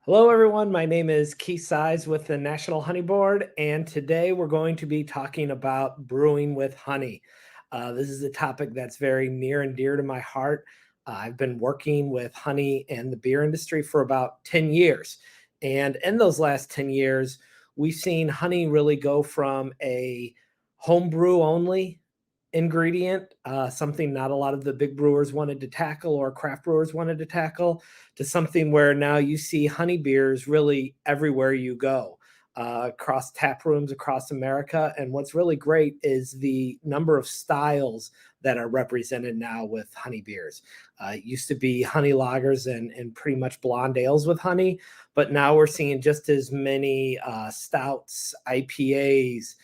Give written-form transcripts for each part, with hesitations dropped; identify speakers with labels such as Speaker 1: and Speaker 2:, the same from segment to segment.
Speaker 1: Hello, everyone. My name is Seiz with the National Honey Board, and today we're going to be talking about brewing with honey. This is a topic that's very near and dear to my heart. I've been working with honey and the beer industry for about 10 years. And in those last 10 years, we've seen honey really go from a home brew only ingredient, something not a lot of the big brewers wanted to tackle or craft brewers wanted to tackle, to something where now you see honey beers really everywhere you go, across tap rooms across America. And what's really great is the number of styles that are represented now with honey beers. It used to be honey lagers and pretty much blonde ales with honey, but now we're seeing just as many stouts, IPAs,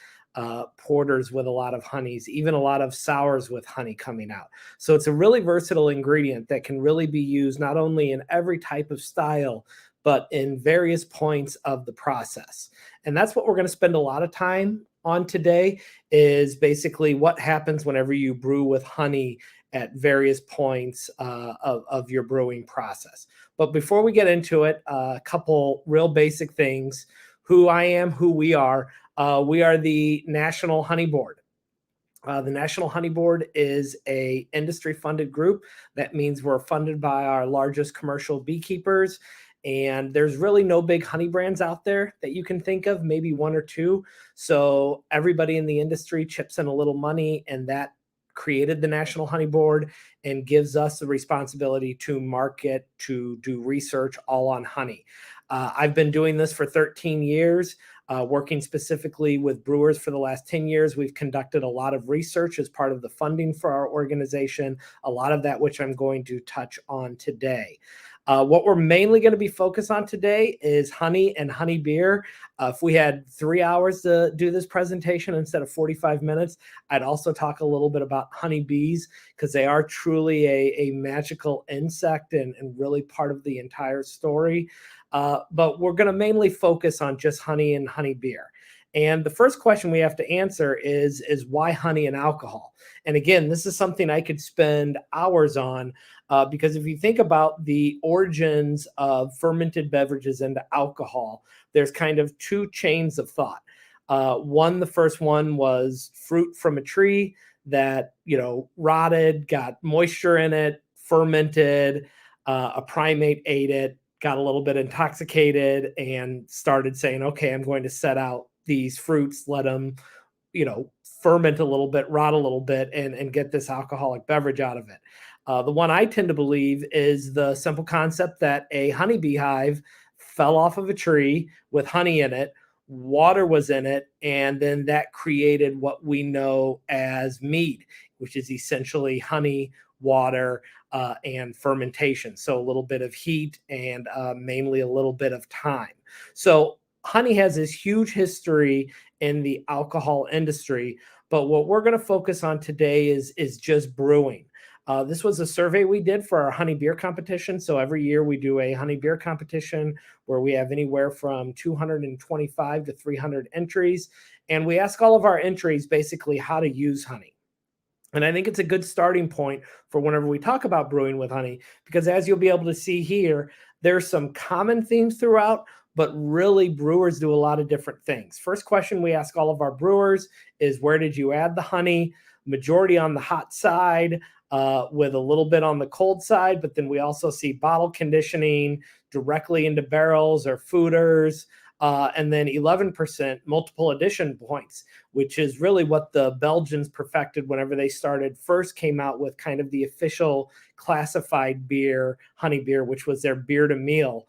Speaker 1: porters with a lot of honeys, even a lot of sours with honey coming out. So it's a really versatile ingredient that can really be used not only in every type of style, but in various points of the process. And that's what we're going to spend a lot of time on today, is basically what happens whenever you brew with honey at various points of your brewing process. But before we get into it, a couple real basic things: who I am, who we are. We are the National Honey Board. The National Honey Board is a industry-funded group. That means we're funded by our largest commercial beekeepers, and there's really no big honey brands out there that you can think of, maybe one or two. So everybody in the industry chips in a little money, and that created the National Honey Board and gives us the responsibility to market, to do research all on honey. I've been doing this for 13 years. Working specifically with brewers for the last 10 years. We've conducted a lot of research as part of the funding for our organization, a lot of that which I'm going to touch on today. What we're mainly going to be focused on today is honey and honey beer. If we had 3 hours to do this presentation instead of 45 minutes, I'd also talk a little bit about honey bees, because they are truly a magical insect and really part of the entire story. But we're going to mainly focus on just honey and honey beer. And the first question we have to answer is why honey and alcohol? And again, this is something I could spend hours on, because if you think about the origins of fermented beverages into alcohol, there's kind of two chains of thought. The first one was fruit from a tree that, rotted, got moisture in it, fermented, a primate ate it, got a little bit intoxicated, and started saying, okay, I'm going to set out these fruits, let them, ferment a little bit, rot a little bit, and get this alcoholic beverage out of it. The one I tend to believe is the simple concept that a honeybee hive fell off of a tree with honey in it, water was in it, and then that created what we know as mead, which is essentially honey, water, and fermentation. So a little bit of heat and mainly a little bit of time. So honey has this huge history in the alcohol industry, but what we're going to focus on today is just brewing. This was a survey we did for our honey beer competition. So every year we do a honey beer competition where we have anywhere from 225 to 300 entries. And we ask all of our entries basically how to use honey. And I think it's a good starting point for whenever we talk about brewing with honey, because as you'll be able to see here, there's some common themes throughout, but really brewers do a lot of different things. First question we ask all of our brewers is, where did you add the honey? Majority on the hot side, with a little bit on the cold side, but then we also see bottle conditioning directly into barrels or foeders. And then 11% multiple addition points, which is really what the Belgians perfected whenever they first came out with kind of the official classified beer, honey beer, which was their beer to meal,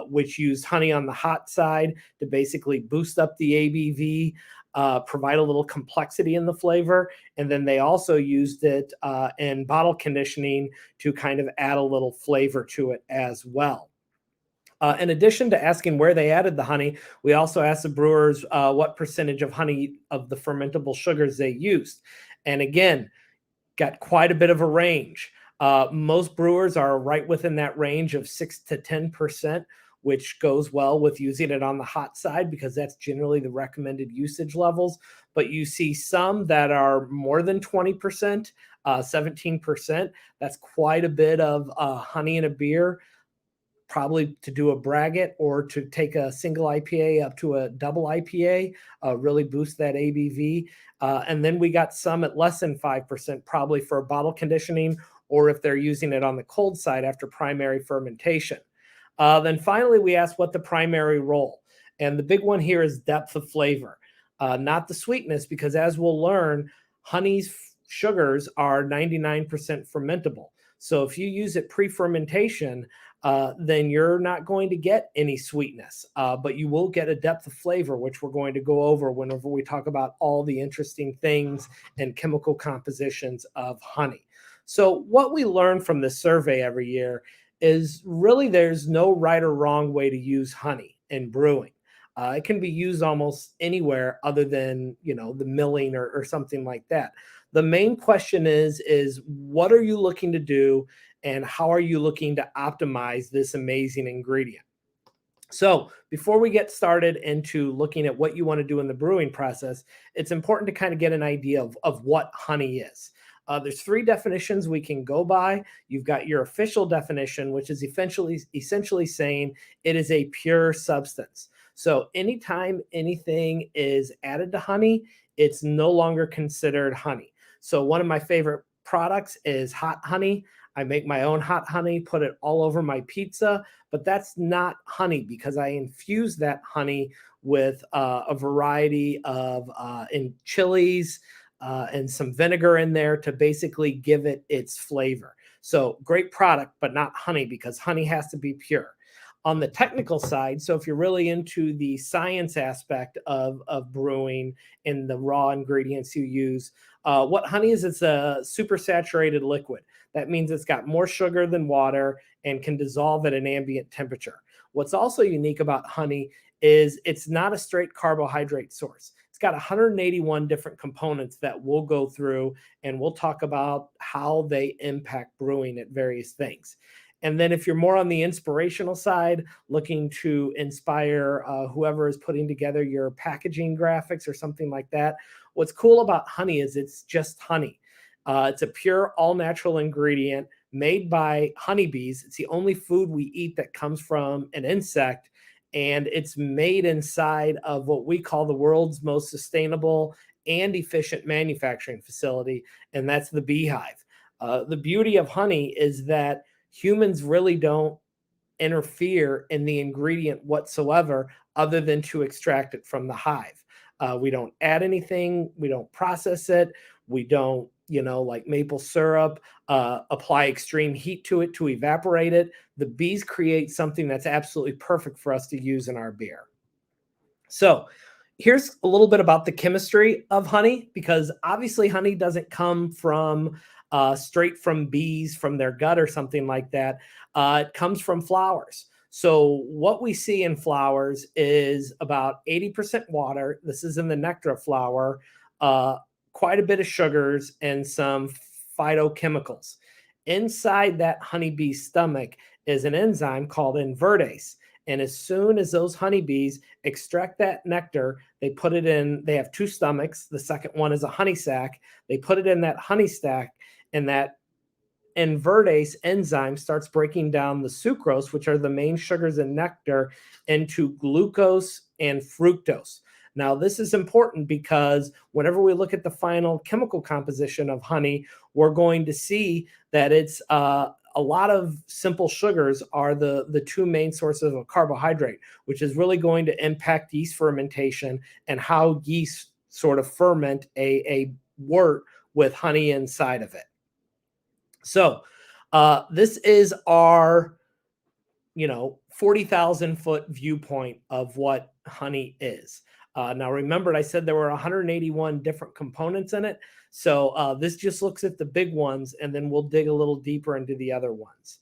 Speaker 1: which used honey on the hot side to basically boost up the ABV, provide a little complexity in the flavor. And then they also used it in bottle conditioning to kind of add a little flavor to it as well. In addition to asking where they added the honey, we also asked the brewers what percentage of honey of the fermentable sugars they used. And again, got quite a bit of a range. Most brewers are right within that range of 6 to 10%, which goes well with using it on the hot side, because that's generally the recommended usage levels. But you see some that are more than 20%, 17%. That's quite a bit of honey in a beer. probably to do a braggot or to take a single IPA up to a double IPA, really boost that ABV. And then we got some at less than 5%, probably for bottle conditioning, or if they're using it on the cold side after primary fermentation. Then finally, we asked what the primary role. And the big one here is depth of flavor, not the sweetness, because as we'll learn, honey's sugars are 99% fermentable. So if you use it pre-fermentation, then you're not going to get any sweetness, but you will get a depth of flavor, which we're going to go over whenever we talk about all the interesting things and chemical compositions of honey. So what we learn from this survey every year is really there's no right or wrong way to use honey in brewing. It can be used almost anywhere other than, the milling or something like that. The main question is what are you looking to do and how are you looking to optimize this amazing ingredient? So before we get started into looking at what you want to do in the brewing process, it's important to kind of get an idea of what honey is. There's three definitions we can go by. You've got your official definition, which is essentially saying it is a pure substance. So anytime anything is added to honey, it's no longer considered honey. So one of my favorite products is hot honey. I make my own hot honey, put it all over my pizza, but that's not honey because I infuse that honey with a variety of in chilies and some vinegar in there to basically give it its flavor. So great product, but not honey because honey has to be pure. On the technical side, so if you're really into the science aspect of brewing and the raw ingredients you use, what honey is, it's a supersaturated liquid. That means it's got more sugar than water and can dissolve at an ambient temperature. What's also unique about honey is it's not a straight carbohydrate source. It's got 181 different components that we'll go through, and we'll talk about how they impact brewing at various things. And then if you're more on the inspirational side, looking to inspire whoever is putting together your packaging graphics or something like that, what's cool about honey is it's just honey. It's a pure all-natural ingredient made by honeybees. It's the only food we eat that comes from an insect, and it's made inside of what we call the world's most sustainable and efficient manufacturing facility, and that's the beehive. The beauty of honey is that humans really don't interfere in the ingredient whatsoever other than to extract it from the hive. We don't add anything. We don't process it. We don't, like maple syrup, apply extreme heat to it to evaporate it. The bees create something that's absolutely perfect for us to use in our beer. So here's a little bit about the chemistry of honey, because obviously honey doesn't come from straight from bees from their gut or something like that. It comes from flowers. So what we see in flowers is about 80% water. This is in the nectar of flower, quite a bit of sugars and some phytochemicals. Inside that honeybee's stomach is an enzyme called invertase. And as soon as those honeybees extract that nectar, they put it in, they have two stomachs. The second one is a honey sac. They put it in that honey sac, and that invertase enzyme starts breaking down the sucrose, which are the main sugars in nectar, into glucose and fructose. Now, this is important because whenever we look at the final chemical composition of honey, we're going to see that it's a lot of simple sugars are the two main sources of carbohydrate, which is really going to impact yeast fermentation and how yeast sort of ferment a wort with honey inside of it. So this is our, 40,000 foot viewpoint of what honey is. Now, remember, I said there were 181 different components in it. So this just looks at the big ones, and then we'll dig a little deeper into the other ones.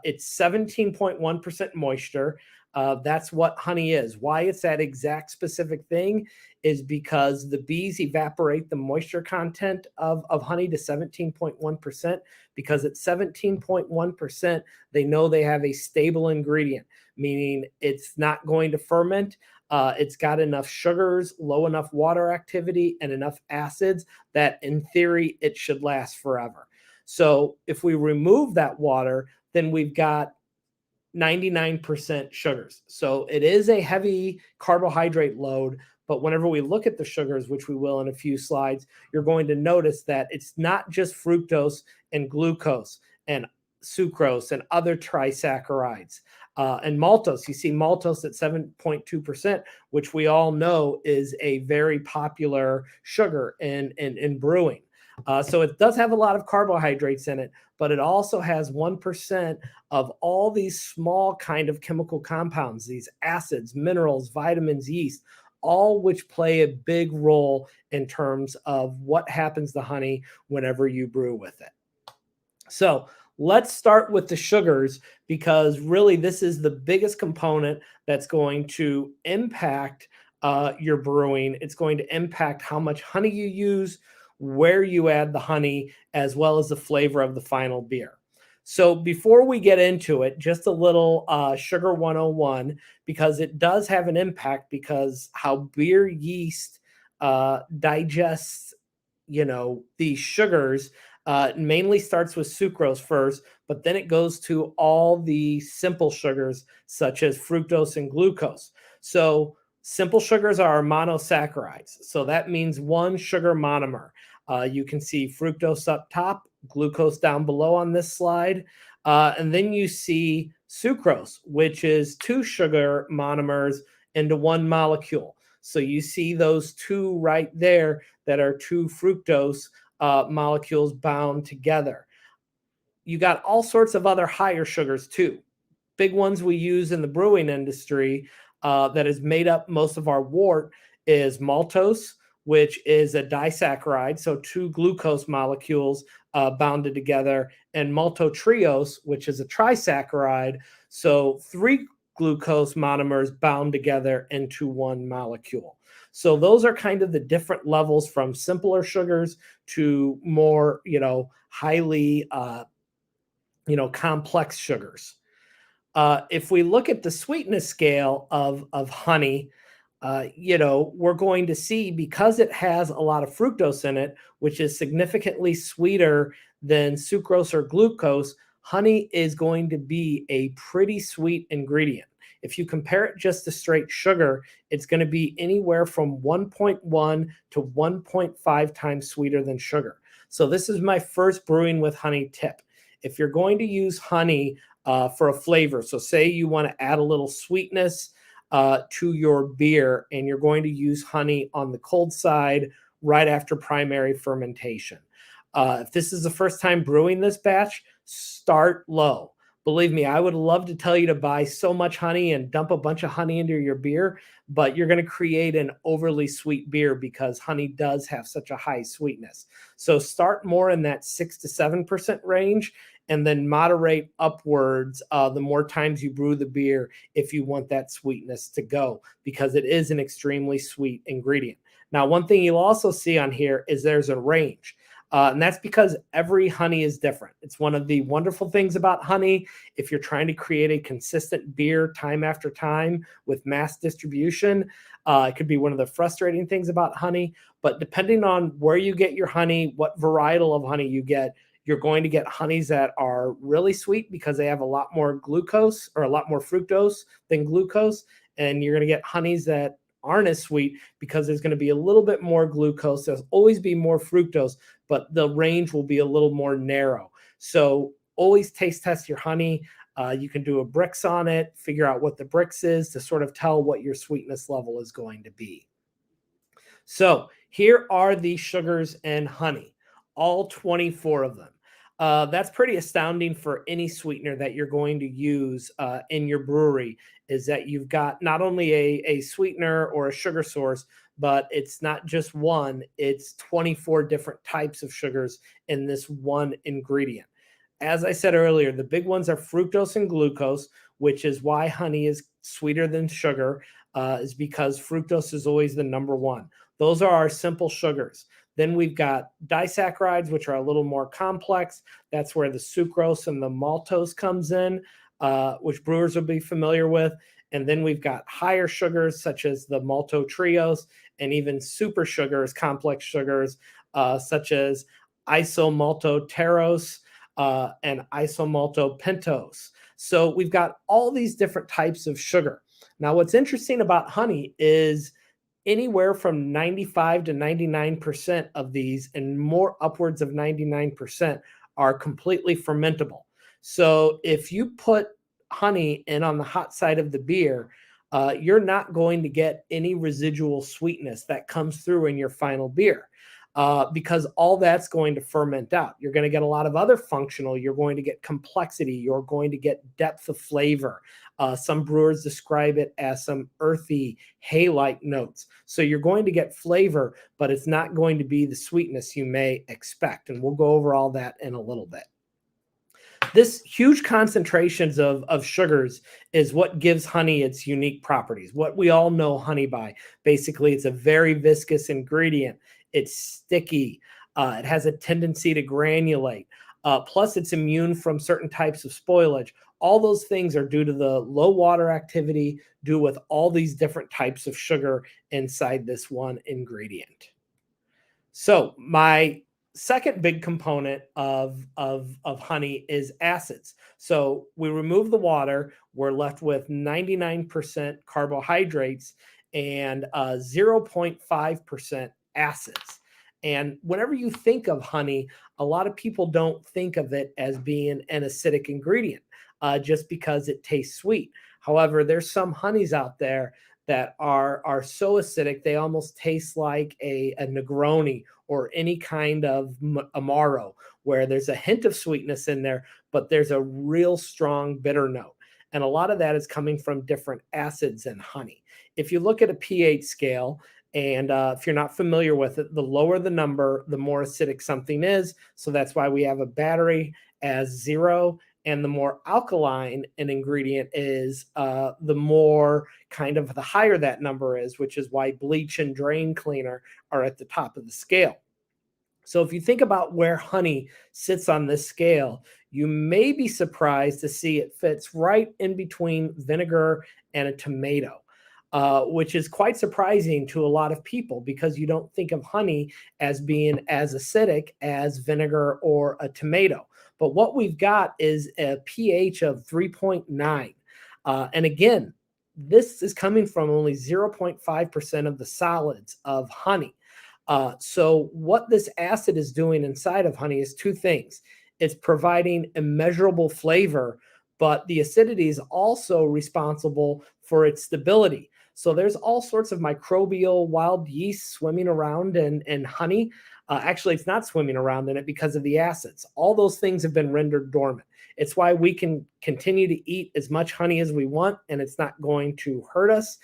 Speaker 1: It's 17.1% moisture. That's what honey is. Why it's that exact specific thing is because the bees evaporate the moisture content of honey to 17.1%, because at 17.1%, they know they have a stable ingredient, meaning it's not going to ferment. It's got enough sugars, low enough water activity, and enough acids that in theory, it should last forever. So if we remove that water, then we've got 99% sugars. So it is a heavy carbohydrate load. But whenever we look at the sugars, which we will in a few slides, you're going to notice that it's not just fructose and glucose and sucrose and other trisaccharides. And maltose, you see maltose at 7.2%, which we all know is a very popular sugar in brewing. So it does have a lot of carbohydrates in it, but it also has 1% of all these small kind of chemical compounds, these acids, minerals, vitamins, yeast, all which play a big role in terms of what happens to honey whenever you brew with it. So let's start with the sugars, because really this is the biggest component that's going to impact your brewing. It's going to impact how much honey you use, where you add the honey, as well as the flavor of the final beer. So before we get into it, just a little sugar 101, because it does have an impact, because how beer yeast digests, these sugars. Mainly starts with sucrose first, but then it goes to all the simple sugars such as fructose and glucose. So simple sugars are monosaccharides. So that means one sugar monomer. You can see fructose up top, glucose down below on this slide. And then you see sucrose, which is two sugar monomers into one molecule. So you see those two right there that are two fructose molecules bound together. You got all sorts of other higher sugars too. Big ones we use in the brewing industry that has made up most of our wort is maltose, which is a disaccharide, so two glucose molecules bounded together, and maltotriose, which is a trisaccharide, so three glucose monomers bound together into one molecule. So those are kind of the different levels from simpler sugars to more, highly, complex sugars. If we look at the sweetness scale of honey, we're going to see, because it has a lot of fructose in it, which is significantly sweeter than sucrose or glucose, honey is going to be a pretty sweet ingredient. If you compare it just to straight sugar, it's going to be anywhere from 1.1 to 1.5 times sweeter than sugar. So this is my first brewing with honey tip. If you're going to use honey for a flavor, so say you want to add a little sweetness to your beer, and you're going to use honey on the cold side right after primary fermentation. If this is the first time brewing this batch, start low. Believe me, I would love to tell you to buy so much honey and dump a bunch of honey into your beer, but you're going to create an overly sweet beer because honey does have such a high sweetness. So start more in that 6 to 7% range, and then moderate upwards the more times you brew the beer if you want that sweetness to go, because it is an extremely sweet ingredient. Now, one thing you'll also see on here is there's a range. And that's because every honey is different. It's one of the wonderful things about honey. If you're trying to create a consistent beer time after time with mass distribution, it could be one of the frustrating things about honey. But depending on where you get your honey, what varietal of honey you get, you're going to get honeys that are really sweet because they have a lot more glucose or a lot more fructose than glucose. And you're going to get honeys that aren't as sweet because there's going to be a little bit more glucose. There's always be more fructose, but the range will be a little more narrow. So always taste test your honey. You can do a Brix on it, figure out what the Brix is to sort of tell what your sweetness level is going to be. So here are the sugars and honey, all 24 of them. That's pretty astounding for any sweetener that you're going to use in your brewery, is that you've got not only a sweetener or a sugar source, but it's not just one, it's 24 different types of sugars in this one ingredient. As I said earlier, the big ones are fructose and glucose, which is why honey is sweeter than sugar, is because fructose is always the number one. Those are our simple sugars. Then we've got disaccharides, which are a little more complex. That's where the sucrose and the maltose comes in, which brewers will be familiar with. And then we've got higher sugars, such as the maltotriose, and even super sugars, complex sugars, such as isomaltoterose, and isomaltopentose. So we've got all these different types of sugar. Now, what's interesting about honey is anywhere from 95 to 99% of these, and more upwards of 99%, are completely fermentable. So if you put honey in on the hot side of the beer, you're not going to get any residual sweetness that comes through in your final beer. Because all that's going to ferment out. You're going to get a lot of other functional, you're going to get complexity, you're going to get depth of flavor. Some brewers describe it as some earthy, hay-like notes. So you're going to get flavor, but it's not going to be the sweetness you may expect. And we'll go over all that in a little bit. This huge concentrations of sugars is what gives honey its unique properties. What we all know honey by. Basically, it's a very viscous ingredient. It's sticky. It has a tendency to granulate. Plus, it's immune from certain types of spoilage. All those things are due to the low water activity, due with all these different types of sugar inside this one ingredient. So my second big component of honey is acids. So we remove the water, we're left with 99% carbohydrates and 0.5% acids. And whenever you think of honey, a lot of people don't think of it as being an acidic ingredient just because it tastes sweet. However, there's some honeys out there that are so acidic they almost taste like a Negroni or any kind of Amaro, where there's a hint of sweetness in there, but there's a real strong bitter note. And a lot of that is coming from different acids in honey. If you look at a pH scale, and if you're not familiar with it, the lower the number, the more acidic something is. So that's why we have a battery as 0. And the more alkaline an ingredient is, the more kind of the higher that number is, which is why bleach and drain cleaner are at the top of the scale. So if you think about where honey sits on this scale, you may be surprised to see it fits right in between vinegar and a tomato. Which is quite surprising to a lot of people because you don't think of honey as being as acidic as vinegar or a tomato. But what we've got is a pH of 3.9. And again, this is coming from only 0.5% of the solids of honey. So what this acid is doing inside of honey is two things. It's providing immeasurable flavor, but the acidity is also responsible for its stability. So there's all sorts of microbial wild yeast swimming around in honey. Actually, it's not swimming around in it because of the acids. All those things have been rendered dormant. It's why we can continue to eat as much honey as we want, and it's not going to hurt us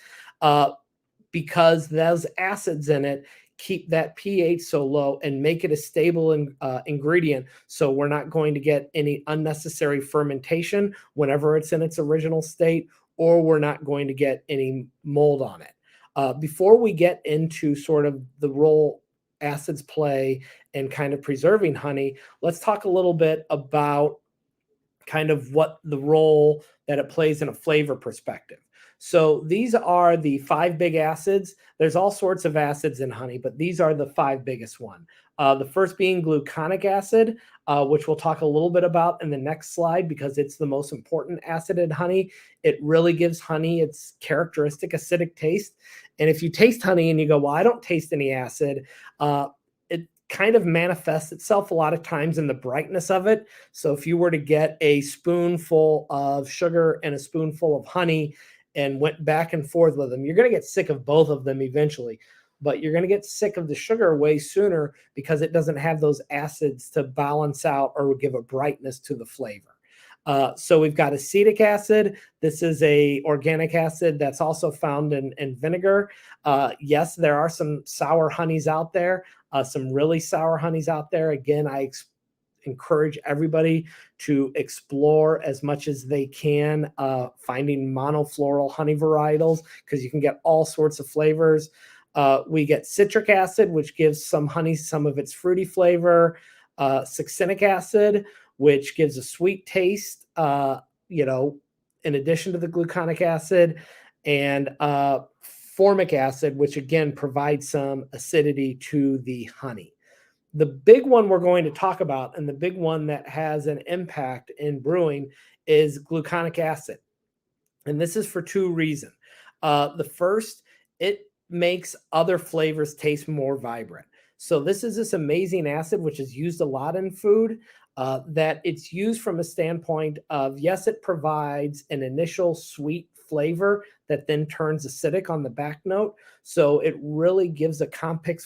Speaker 1: because those acids in it keep that pH so low and make it a stable ingredient. So we're not going to get any unnecessary fermentation whenever it's in its original state, or we're not going to get any mold on it. Before we get into sort of the role acids play in kind of preserving honey, let's talk a little bit about kind of what the role that it plays in a flavor perspective. So these are the 5 big acids. There's all sorts of acids in honey, but these are the 5 biggest one. The first being gluconic acid, which we'll talk a little bit about in the next slide because it's the most important acid in honey. It really gives honey its characteristic acidic taste. And if you taste honey and you go, well, I don't taste any acid, it kind of manifests itself a lot of times in the brightness of it. So if you were to get a spoonful of sugar and a spoonful of honey and went back and forth with them, you're going to get sick of both of them eventually. But you're going to get sick of the sugar way sooner because it doesn't have those acids to balance out or give a brightness to the flavor. So we've got acetic acid. This is a organic acid that's also found in vinegar. Yes, there are some sour honeys out there, some really sour honeys out there. Again, I encourage everybody to explore as much as they can, finding monofloral honey varietals because you can get all sorts of flavors. We get citric acid, which gives some honey some of its fruity flavor. Succinic acid, which gives a sweet taste, in addition to the gluconic acid. And formic acid, which again provides some acidity to the honey. The big one we're going to talk about, and the big one that has an impact in brewing, is gluconic acid. And this is for two reasons. The first, it makes other flavors taste more vibrant. So this is this amazing acid, which is used a lot in food, that it's used from a standpoint of, yes, it provides an initial sweet flavor that then turns acidic on the back note. So it really gives a complex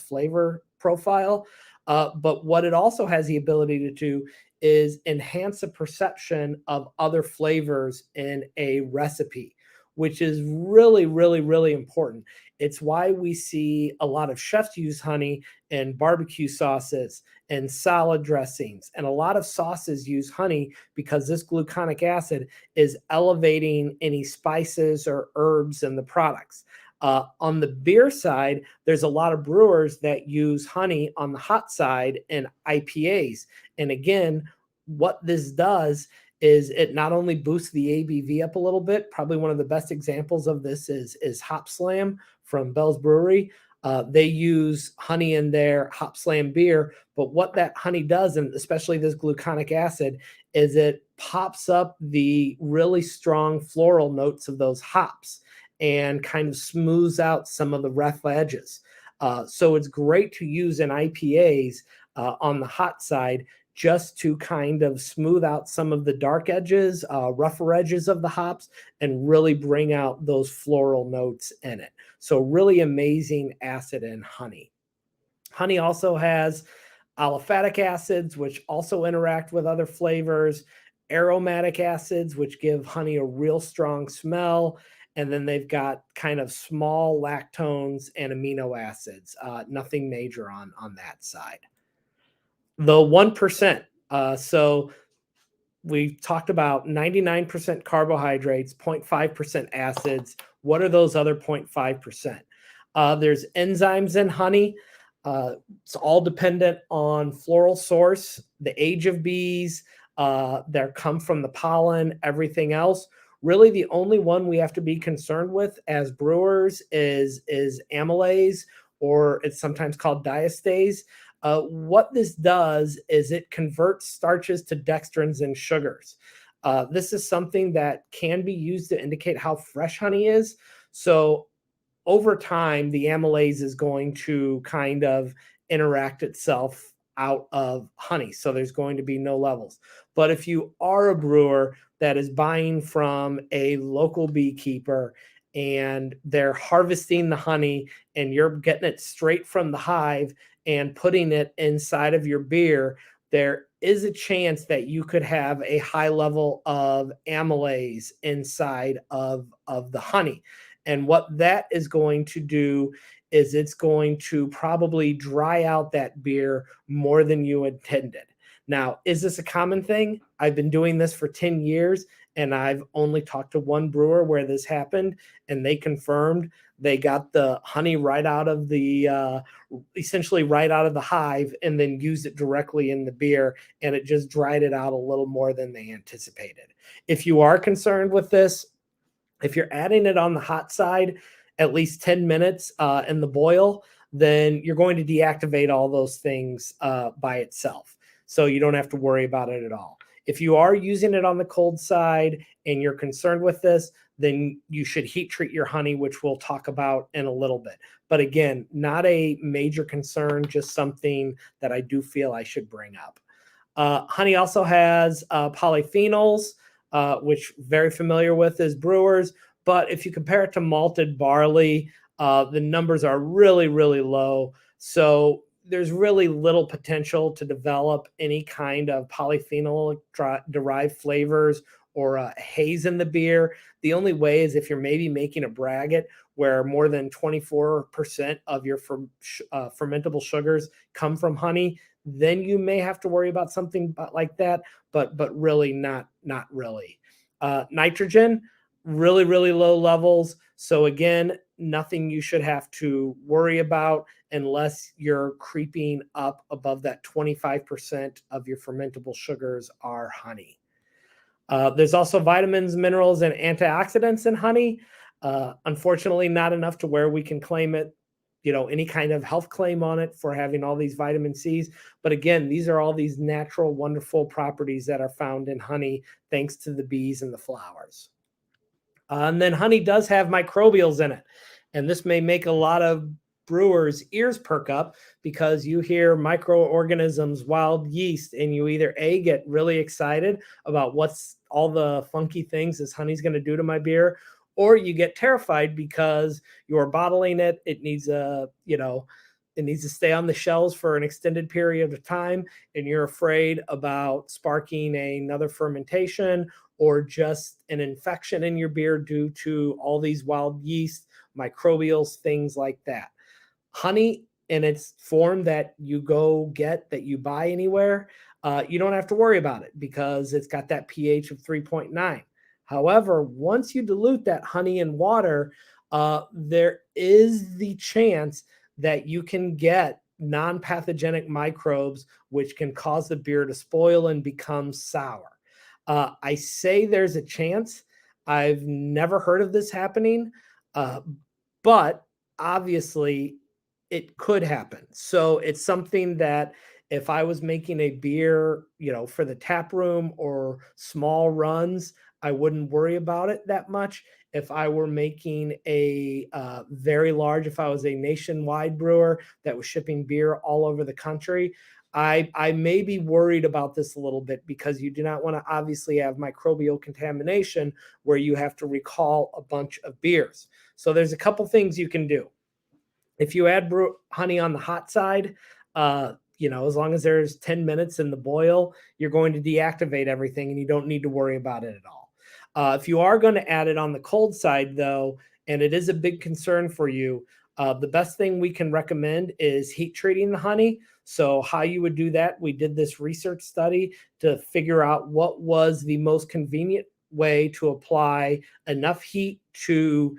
Speaker 1: flavor profile. But what it also has the ability to do is enhance the perception of other flavors in a recipe, which is really, really, really important. It's why we see a lot of chefs use honey in barbecue sauces and salad dressings. And a lot of sauces use honey because this gluconic acid is elevating any spices or herbs in the products. On the beer side, there's a lot of brewers that use honey on the hot side in IPAs. And again, what this does is it not only boosts the ABV up a little bit. Probably one of the best examples of this is Hop Slam from Bell's Brewery. They use honey in their Hop Slam beer, but what that honey does, and especially this gluconic acid, is it pops up the really strong floral notes of those hops and kind of smooths out some of the rough edges. So it's great to use in IPAs on the hot side, just to kind of smooth out some of the dark edges, rougher edges of the hops, and really bring out those floral notes in it. So really amazing acid in honey. Honey also has aliphatic acids, which also interact with other flavors, aromatic acids, which give honey a real strong smell. And then they've got kind of small lactones and amino acids, nothing major on that side. The 1%. So we talked about 99% carbohydrates, 0.5% acids. What are those other 0.5%? There's enzymes in honey. It's all dependent on floral source, the age of bees, that come from the pollen, everything else. Really, the only one we have to be concerned with as brewers is amylase, or it's sometimes called diastase. What this does is it converts starches to dextrins and sugars. This is something that can be used to indicate how fresh honey is. So over time, the amylase is going to kind of interact itself out of honey. So there's going to be no levels. But if you are a brewer that is buying from a local beekeeper and they're harvesting the honey and you're getting it straight from the hive and putting it inside of your beer, there is a chance that you could have a high level of amylase inside of the honey. And what that is going to do is it's going to probably dry out that beer more than you intended. Now, is this a common thing? I've been doing this for 10 years, and I've only talked to one brewer where this happened, and they confirmed they got the honey right out of the essentially right out of the hive and then used it directly in the beer, and it just dried it out a little more than they anticipated. If you are concerned with this, if you're adding it on the hot side at least 10 minutes in the boil, then you're going to deactivate all those things by itself. So you don't have to worry about it at all. If you are using it on the cold side and you're concerned with this, then you should heat treat your honey, which we'll talk about in a little bit. But again, not a major concern, just something that I do feel I should bring up. Honey also has polyphenols, which very familiar with as brewers. But if you compare it to malted barley, the numbers are really, really low. So there's really little potential to develop any kind of polyphenol derived flavors or haze in the beer. The only way is if you're maybe making a braggot where more than 24% of your fermentable sugars come from honey, then you may have to worry about something like that, but really not really. Nitrogen, really, really low levels. So again, nothing you should have to worry about unless you're creeping up above that 25% of your fermentable sugars are honey. There's also vitamins, minerals, and antioxidants in honey. Unfortunately, not enough to where we can claim it any kind of health claim on it for having all these vitamin C's. But again, these are all these natural, wonderful properties that are found in honey, thanks to the bees and the flowers. And then honey does have microbials in it. And this may make a lot of brewers' ears perk up because you hear microorganisms, wild yeast, and you either A, get really excited about what's all the funky things this honey's going to do to my beer, or you get terrified because you're bottling it. It needs it needs to stay on the shelves for an extended period of time, and you're afraid about sparking another fermentation or just an infection in your beer due to all these wild yeast, microbials, things like that. Honey in its form that you go get, that you buy anywhere, you don't have to worry about it because it's got that pH of 3.9. However, once you dilute that honey in water, there is the chance that you can get non-pathogenic microbes, which can cause the beer to spoil and become sour. I say there's a chance. I've never heard of this happening, but obviously it could happen. So it's something that if I was making a beer, for the tap room or small runs, I wouldn't worry about it that much. If I were making a very large, if I was a nationwide brewer that was shipping beer all over the country, I may be worried about this a little bit because you do not want to obviously have microbial contamination where you have to recall a bunch of beers. So there's a couple things you can do. If you add honey on the hot side, as long as there's 10 minutes in the boil, you're going to deactivate everything and you don't need to worry about it at all. If you are going to add it on the cold side, though, and it is a big concern for you, the best thing we can recommend is heat treating the honey. So how you would do that, we did this research study to figure out what was the most convenient way to apply enough heat to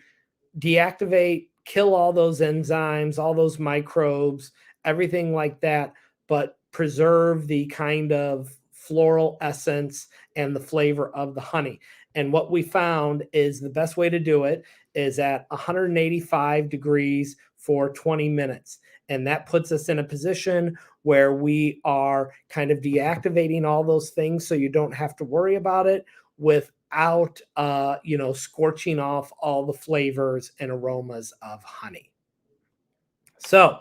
Speaker 1: deactivate, kill all those enzymes, all those microbes, everything like that, but preserve the kind of floral essence and the flavor of the honey. And what we found is the best way to do it is at 185 degrees for 20 minutes. And that puts us in a position where we are kind of deactivating all those things so you don't have to worry about it without, scorching off all the flavors and aromas of honey. So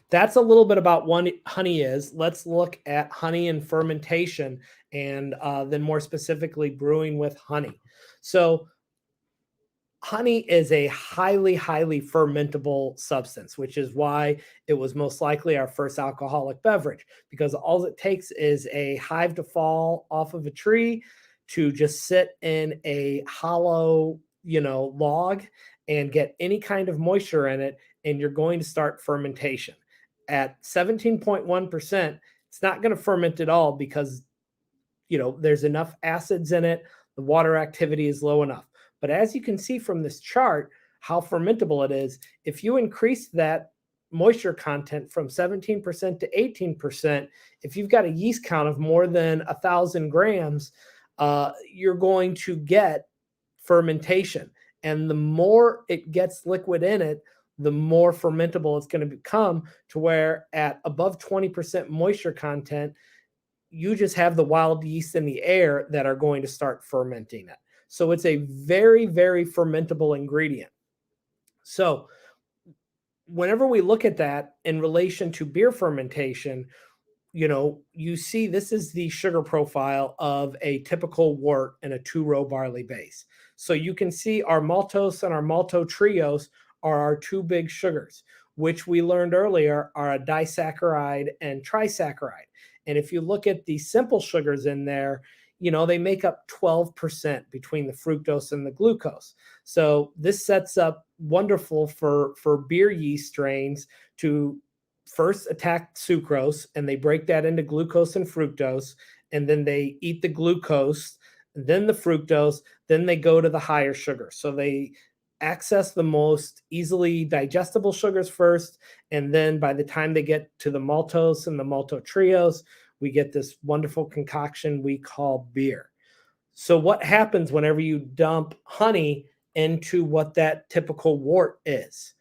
Speaker 1: that's a little bit about what honey is. Let's look at honey and fermentation and then more specifically brewing with honey. So honey is a highly, highly fermentable substance, which is why it was most likely our first alcoholic beverage, because all it takes is a hive to fall off of a tree to just sit in a hollow, log and get any kind of moisture in it, and you're going to start fermentation. At 17.1%, it's not going to ferment at all because, there's enough acids in it. The water activity is low enough. But as you can see from this chart, how fermentable it is, if you increase that moisture content from 17% to 18%, if you've got a yeast count of more than 1,000 grams, you're going to get fermentation. And the more it gets liquid in it, the more fermentable it's going to become, to where at above 20% moisture content, you just have the wild yeast in the air that are going to start fermenting it. So it's a very, very fermentable ingredient. So whenever we look at that in relation to beer fermentation, you see this is the sugar profile of a typical wort in a 2-row barley base. So you can see our maltose and our maltotriose are our two big sugars, which we learned earlier are a disaccharide and trisaccharide. And if you look at the simple sugars in there, they make up 12% between the fructose and the glucose. So this sets up wonderful for beer yeast strains to first attack sucrose, and they break that into glucose and fructose, and then they eat the glucose, then the fructose, then they go to the higher sugar. So they access the most easily digestible sugars first, and then by the time they get to the maltose and the maltotriose, we get this wonderful concoction we call beer. So what happens whenever you dump honey into what that typical wort is?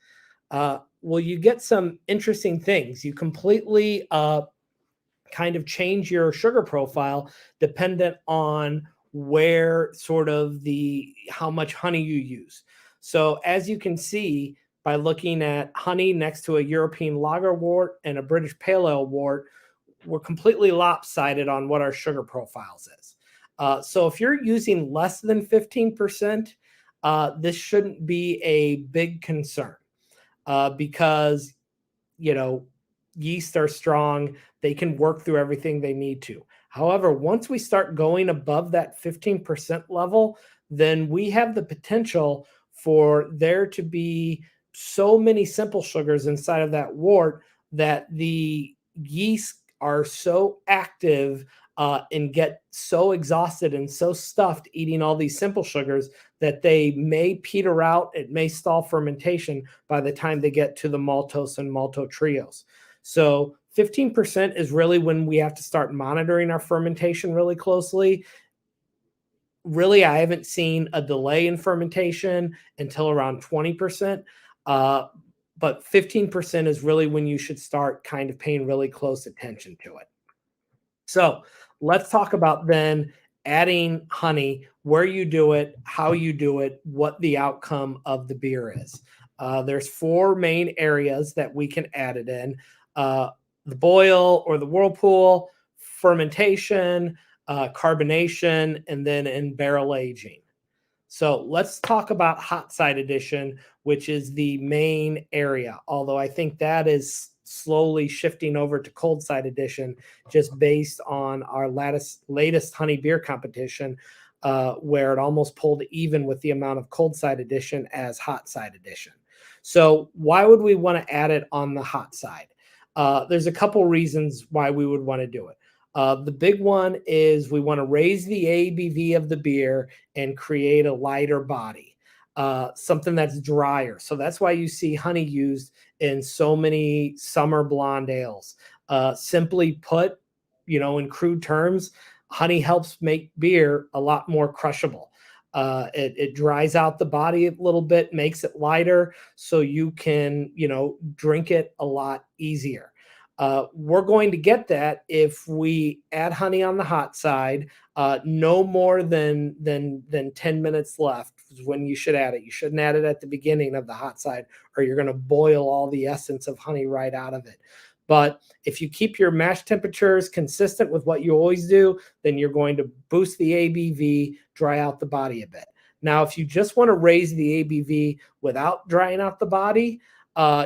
Speaker 1: Well, you get some interesting things. You completely kind of change your sugar profile dependent on where sort of the how much honey you use. So as you can see by looking at honey next to a European lager wort and a British pale ale wort, we're completely lopsided on what our sugar profiles is. So if you're using less than 15%, this shouldn't be a big concern because you know, yeast are strong. They can work through everything they need to. However, once we start going above that 15% level, then we have the potential for there to be so many simple sugars inside of that wort that the yeast are so active and get so exhausted and so stuffed eating all these simple sugars that they may peter out. It may stall fermentation by the time they get to the maltose and maltotriose. So 15% is really when we have to start monitoring our fermentation really closely. Really, I haven't seen a delay in fermentation until around 20%. But 15% is really when you should start kind of paying really close attention to it. So let's talk about then adding honey, where you do it, how you do it, what the outcome of the beer is. There's four main areas that we can add it in: the boil or the whirlpool, fermentation, carbonation, and then in barrel aging. So let's talk about hot side addition, which is the main area, although I think that is slowly shifting over to cold side addition just based on our latest honey beer competition, where it almost pulled even with the amount of cold side addition as hot side addition. So why would we want to add it on the hot side? There's a couple reasons why we would want to do it. The big one is we want to raise the ABV of the beer and create a lighter body, something that's drier. So that's why you see honey used in so many summer blonde ales. Simply put, in crude terms, honey helps make beer a lot more crushable. It dries out the body a little bit, makes it lighter, so you can, drink it a lot easier. We're going to get that if we add honey on the hot side, no more than 10 minutes left is when you should add it. You shouldn't add it at the beginning of the hot side, or you're going to boil all the essence of honey right out of it. But if you keep your mash temperatures consistent with what you always do, then you're going to boost the ABV, dry out the body a bit. Now, if you just want to raise the ABV without drying out the body,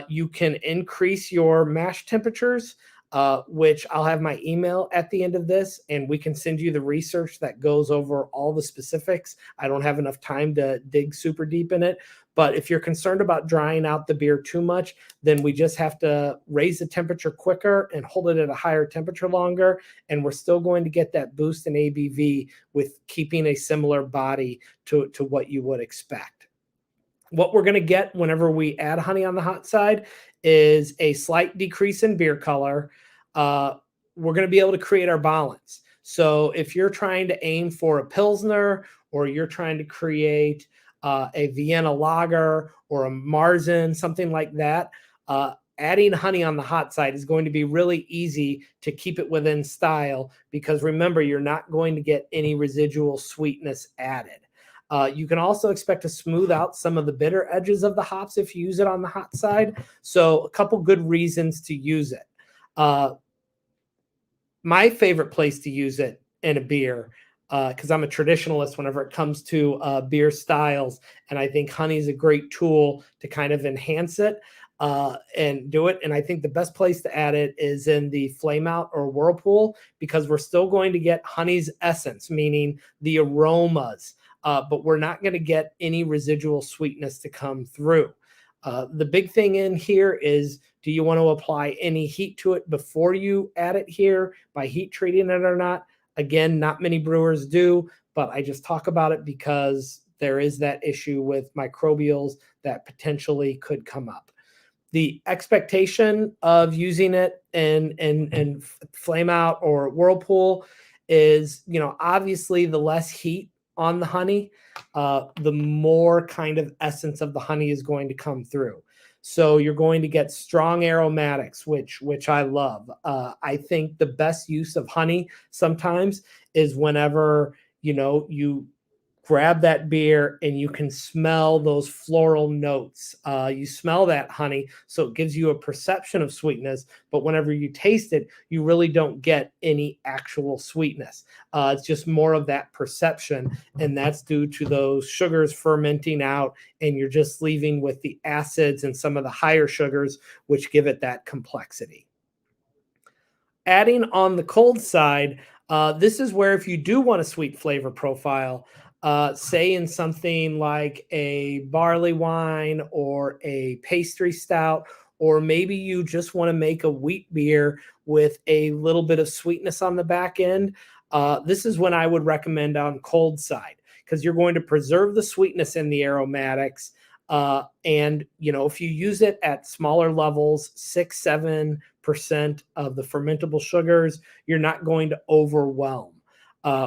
Speaker 1: you can increase your mash temperatures, which I'll have my email at the end of this, and we can send you the research that goes over all the specifics. I don't have enough time to dig super deep in it, but if you're concerned about drying out the beer too much, then we just have to raise the temperature quicker and hold it at a higher temperature longer, and we're still going to get that boost in ABV with keeping a similar body to what you would expect. What we're going to get whenever we add honey on the hot side is a slight decrease in beer color. We're going to be able to create our balance. So if you're trying to aim for a Pilsner, or you're trying to create a Vienna lager or a Marzen, something like that, adding honey on the hot side is going to be really easy to keep it within style, because remember, you're not going to get any residual sweetness added. You can also expect to smooth out some of the bitter edges of the hops if you use it on the hot side. So a couple good reasons to use it. My favorite place to use it in a beer, because I'm a traditionalist whenever it comes to beer styles, and I think honey is a great tool to kind of enhance it and do it. And I think the best place to add it is in the flame out or whirlpool, because we're still going to get honey's essence, meaning the aromas, but we're not going to get any residual sweetness to come through. The big thing in here is, do you want to apply any heat to it before you add it here by heat treating it or not? Again, not many brewers do, but I just talk about it because there is that issue with microbials that potentially could come up. The expectation of using it in flame out or whirlpool is, obviously the less heat on the honey, the more kind of essence of the honey is going to come through. So you're going to get strong aromatics, which I love. I think the best use of honey sometimes is whenever you grab that beer and you can smell those floral notes. You smell that honey, so it gives you a perception of sweetness. But whenever you taste it, you really don't get any actual sweetness. It's just more of that perception, and that's due to those sugars fermenting out, and you're just leaving with the acids and some of the higher sugars, which give it that complexity. Adding on the cold side, this is where if you do want a sweet flavor profile, say in something like a barley wine or a pastry stout, or maybe you just want to make a wheat beer with a little bit of sweetness on the back end, this is when I would recommend on cold side, because you're going to preserve the sweetness in the aromatics. And if you use it at smaller levels, 6-7% of the fermentable sugars, you're not going to overwhelm,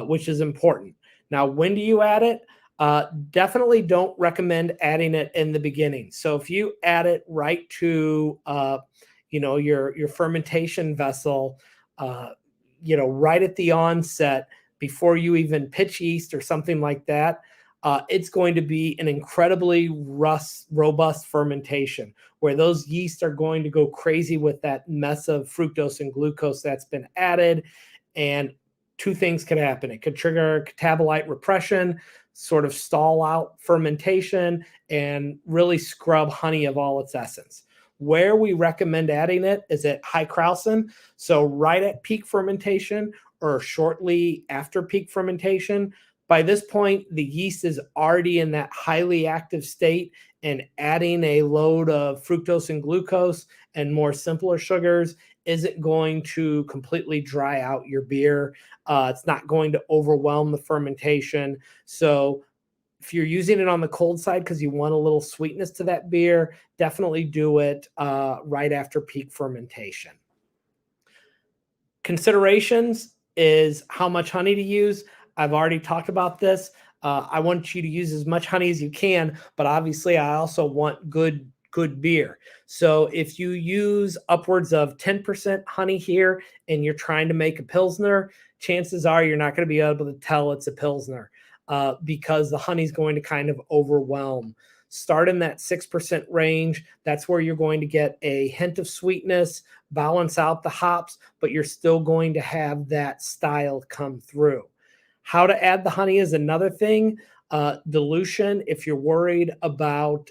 Speaker 1: which is important. Now, when do you add it? Definitely don't recommend adding it in the beginning. So if you add it right to your fermentation vessel, right at the onset, before you even pitch yeast or something like that, it's going to be an incredibly robust fermentation where those yeast are going to go crazy with that mess of fructose and glucose that's been added. And two things could happen. It could trigger catabolite repression, sort of stall out fermentation, and really scrub honey of all its essence. Where we recommend adding it is at high Krausen, so right at peak fermentation or shortly after peak fermentation. By this point, the yeast is already in that highly active state, and adding a load of fructose and glucose and more simpler sugars isn't going to completely dry out your beer. It's not going to overwhelm the fermentation. So if you're using it on the cold side because you want a little sweetness to that beer, definitely do it right after peak fermentation. Considerations is how much honey to use. I've already talked about this. I want you to use as much honey as you can, but obviously I also want good beer. So if you use upwards of 10% honey here and you're trying to make a Pilsner, chances are you're not going to be able to tell it's a Pilsner because the honey's going to kind of overwhelm. Start in that 6% range. That's where you're going to get a hint of sweetness, balance out the hops, but you're still going to have that style come through. How to add the honey is another thing. Dilution, if you're worried about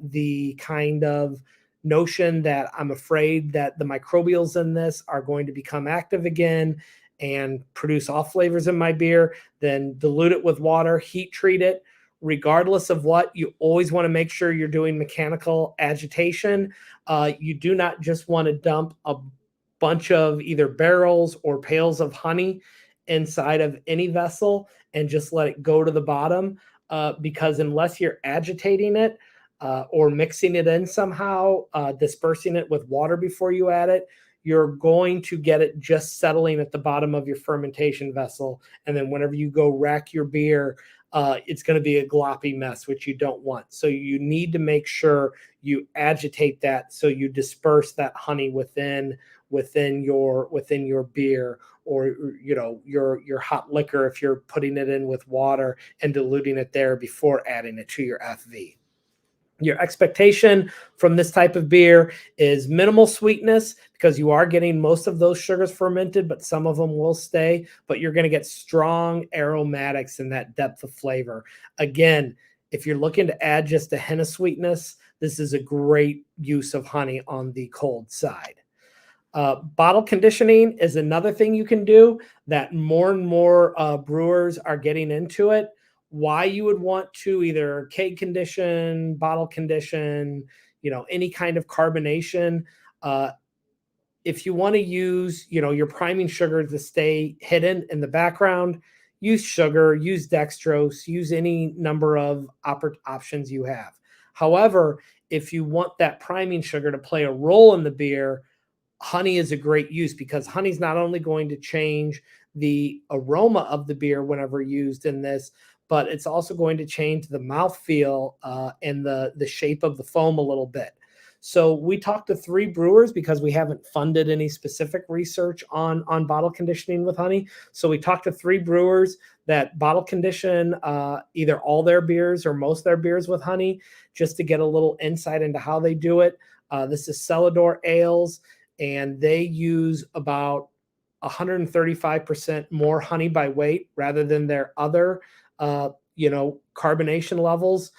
Speaker 1: the kind of notion that I'm afraid that the microbials in this are going to become active again and produce off flavors in my beer, then dilute it with water, heat treat it. Regardless of what, you always want to make sure you're doing mechanical agitation. You do not just want to dump a bunch of either barrels or pails of honey inside of any vessel and just let it go to the bottom, because unless you're agitating it or mixing it in somehow, dispersing it with water before you add it, you're going to get it just settling at the bottom of your fermentation vessel. And then whenever you go rack your beer, it's going to be a gloppy mess, which you don't want. So you need to make sure you agitate that so you disperse that honey within your beer, or your hot liquor if you're putting it in with water and diluting it there before adding it to your FV. Your expectation from this type of beer is minimal sweetness because you are getting most of those sugars fermented, but some of them will stay, but you're going to get strong aromatics and that depth of flavor. Again, if you're looking to add just a hint of sweetness, this is a great use of honey on the cold side. Bottle conditioning is another thing you can do that more and more brewers are getting into it. Why you would want to either keg condition, bottle condition, any kind of carbonation. If you want to use, your priming sugar to stay hidden in the background, use sugar, use dextrose, use any number of options you have. However, if you want that priming sugar to play a role in the beer, honey is a great use because honey's not only going to change the aroma of the beer whenever used in this, but it's also going to change the mouthfeel and the shape of the foam a little bit. So we talked to 3 brewers because we haven't funded any specific research on bottle conditioning with honey. So we talked to 3 brewers that bottle condition either all their beers or most of their beers with honey, just to get a little insight into how they do it. This is Celador Ales, and they use about 135% more honey by weight rather than their other, carbonation levels.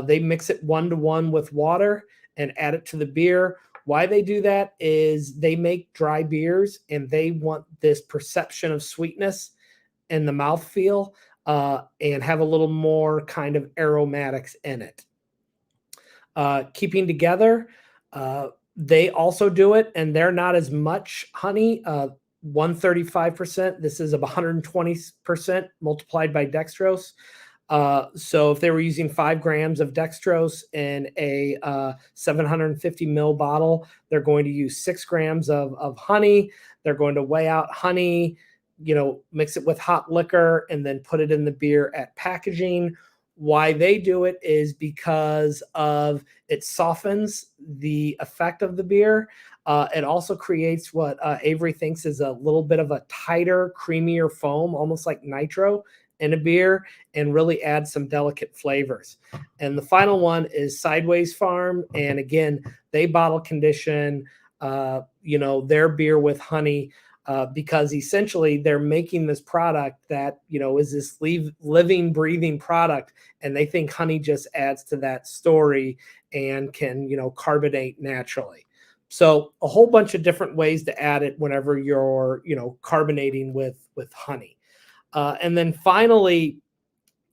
Speaker 1: They mix it 1-to-1 with water and add it to the beer. Why they do that is they make dry beers and they want this perception of sweetness in the mouthfeel and have a little more kind of aromatics in it. Keeping together, they also do it, and they're not as much honey. 135%. This is of 120% multiplied by dextrose. So if they were using 5 grams of dextrose in a 750 ml bottle, they're going to use 6 grams of honey. They're going to weigh out honey, mix it with hot liquor, and then put it in the beer at packaging. Why they do it is because of it softens the effect of the beer. It also creates what Avery thinks is a little bit of a tighter, creamier foam, almost like nitro in a beer, and really adds some delicate flavors. And the final one is Sideways Farm. And again, they bottle condition, their beer with honey because essentially they're making this product that, is this living, breathing product. And they think honey just adds to that story and can, carbonate naturally. So a whole bunch of different ways to add it whenever you're, carbonating with honey. And then finally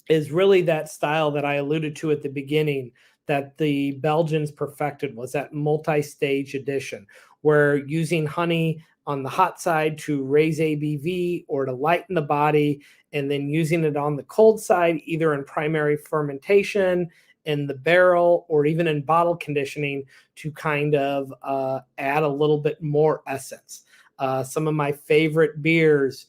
Speaker 1: is really that style that I alluded to at the beginning that the Belgians perfected, was that multi-stage addition, where using honey on the hot side to raise ABV or to lighten the body, and then using it on the cold side, either in primary fermentation, in the barrel, or even in bottle conditioning to kind of add a little bit more essence. Some of my favorite beers,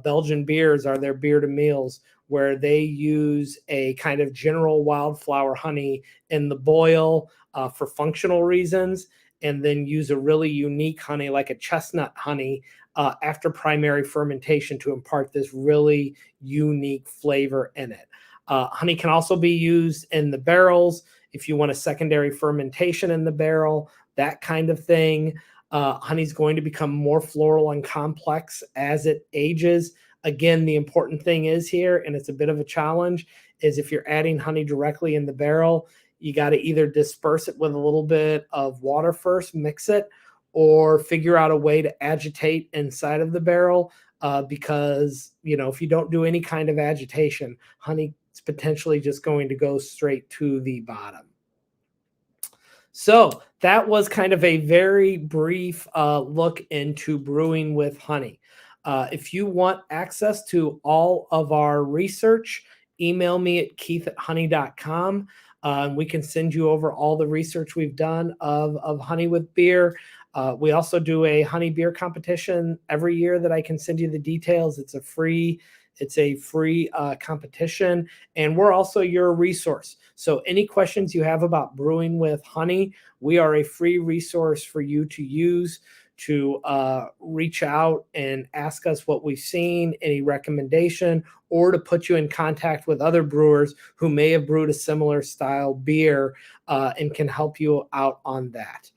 Speaker 1: Belgian beers, are their beer to meals, where they use a kind of general wildflower honey in the boil for functional reasons, and then use a really unique honey like a chestnut honey after primary fermentation to impart this really unique flavor in it. Honey can also be used in the barrels if you want a secondary fermentation in the barrel, that kind of thing. Honey's going to become more floral and complex as it ages. Again, the important thing is here, and it's a bit of a challenge, is if you're adding honey directly in the barrel, you got to either disperse it with a little bit of water first, mix it, or figure out a way to agitate inside of the barrel because, if you don't do any kind of agitation, honey is potentially just going to go straight to the bottom. So that was kind of a very brief look into brewing with honey. If you want access to all of our research, email me at keith@honey.com. We can send you over all the research we've done of honey with beer. We also do a honey beer competition every year that I can send you the details. It's a free competition, and we're also your resource. So any questions you have about brewing with honey, we are a free resource for you to use to reach out and ask us what we've seen, any recommendation, or to put you in contact with other brewers who may have brewed a similar style beer and can help you out on that.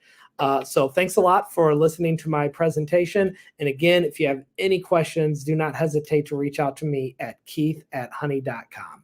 Speaker 1: So thanks a lot for listening to my presentation. And again, if you have any questions, do not hesitate to reach out to me at keith@honey.com.